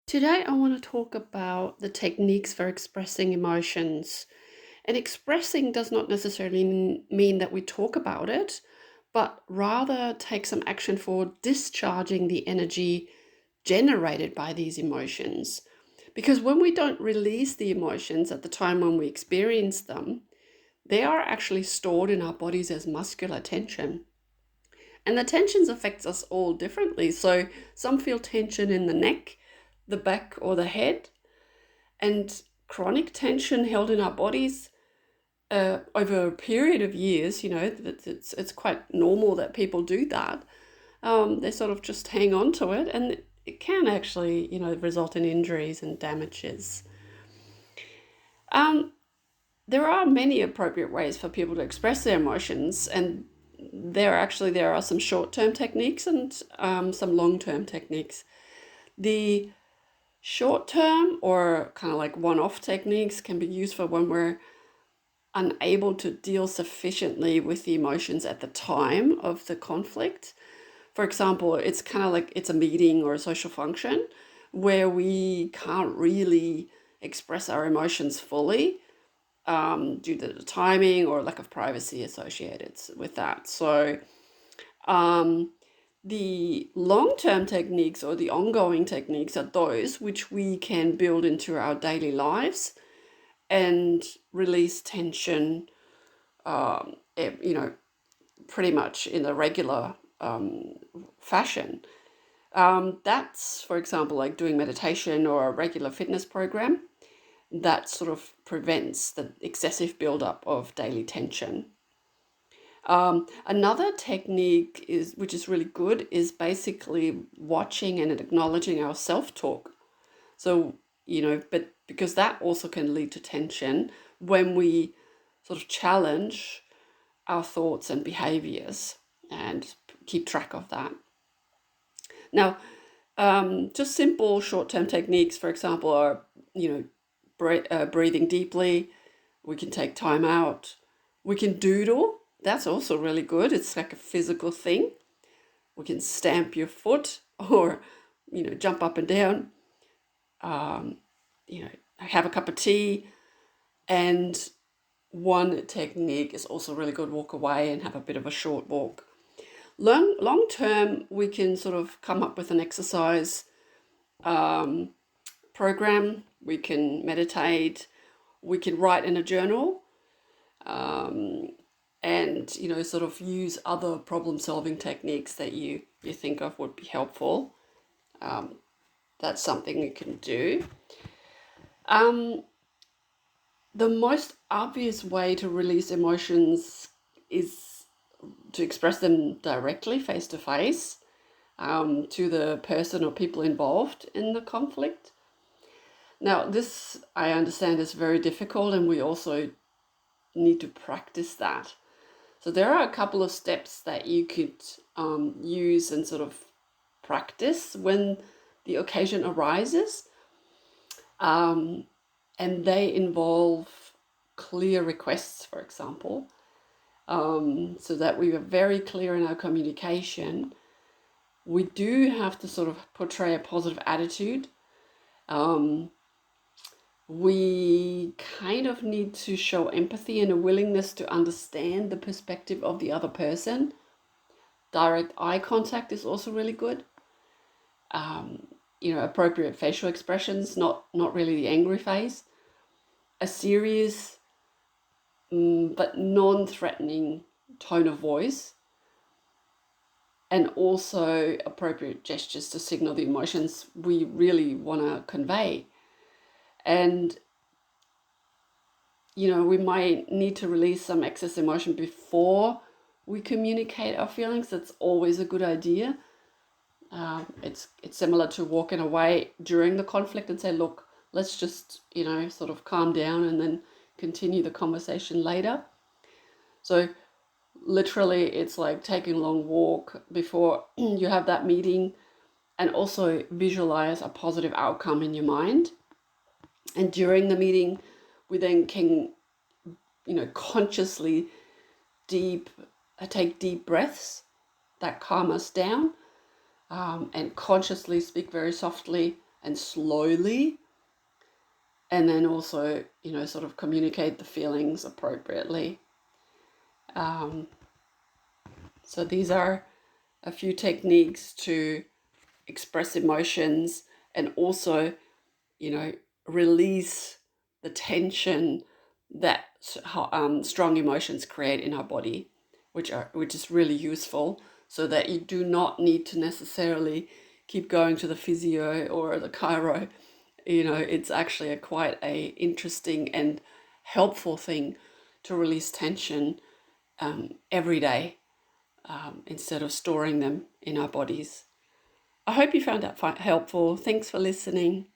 Today, I want to talk about the techniques for expressing emotions. And expressing does not necessarily mean that we talk about it, but rather take some action for discharging the energy generated by these emotions. Because when we don't release the emotions at the time when we experience them, they are actually stored in our bodies as muscular tension. And the tensions affects us all differently. So some feel tension in the neck, the back, or the head, and chronic tension held in our bodies over a period of years. It's quite normal that people do that. They sort of just hang on to it, and it can actually, result in injuries and damages. Um, there are many appropriate ways for people to express their emotions, and there are some short-term techniques and some long-term techniques. The short-term or kind of like one-off techniques can be used for when we're unable to deal sufficiently with the emotions at the time of the conflict. For example, it's kind of like it's a meeting or a social function where we can't really express our emotions fully due to the timing or lack of privacy associated with that. So, um, the long term techniques or the ongoing techniques are those which we can build into our daily lives and release tension, you know, pretty much in a regular fashion. That's, for example, like doing meditation or a regular fitness program that sort of prevents the excessive buildup of daily tension. Another technique which is really good, is basically watching and acknowledging our self-talk. So, but because that also can lead to tension when we sort of challenge our thoughts and behaviors and keep track of that. Now, just simple short-term techniques, for example, are, breathing deeply. We can take time out. We can doodle. That's also really good. It's like a physical thing. We can stamp your foot or, jump up and down. Um, have a cup of tea. And one technique is also really good. Walk away and have a bit of a short walk. Long term, we can sort of come up with an exercise program. We can meditate. We can write in a journal, and sort of use other problem solving techniques that you think of would be helpful. That's something you can do. Um, the most obvious way to release emotions is to express them directly, face to face, to the person or people involved in the conflict. Now, this I understand is very difficult, and we also need to practice that. So, there are a couple of steps that you could use and sort of practice when the occasion arises, um, and they involve clear requests, for example, so that we are very clear in our communication. We do have to sort of portray a positive attitude. Um, we kind of need to show empathy and a willingness to understand the perspective of the other person. Direct eye contact is also really good. Appropriate facial expressions, not really the angry face. A serious but non-threatening tone of voice, and also appropriate gestures to signal the emotions we really want to convey. And we might need to release some excess emotion before we communicate our feelings. That's always a good idea. It's similar to walking away during the conflict and say, look, let's just sort of calm down and then continue the conversation later. So literally, it's like taking a long walk before you have that meeting, and also visualize a positive outcome in your mind. And during the meeting, we then can consciously deep take deep breaths that calm us down, and consciously speak very softly and slowly, and then also, sort of communicate the feelings appropriately. So these are a few techniques to express emotions and also, release the tension that strong emotions create in our body, which is really useful, so that you do not need to necessarily keep going to the physio or the chiro. It's actually quite a interesting and helpful thing to release tension every day, instead of storing them in our bodies. I hope you found that helpful. Thanks for listening.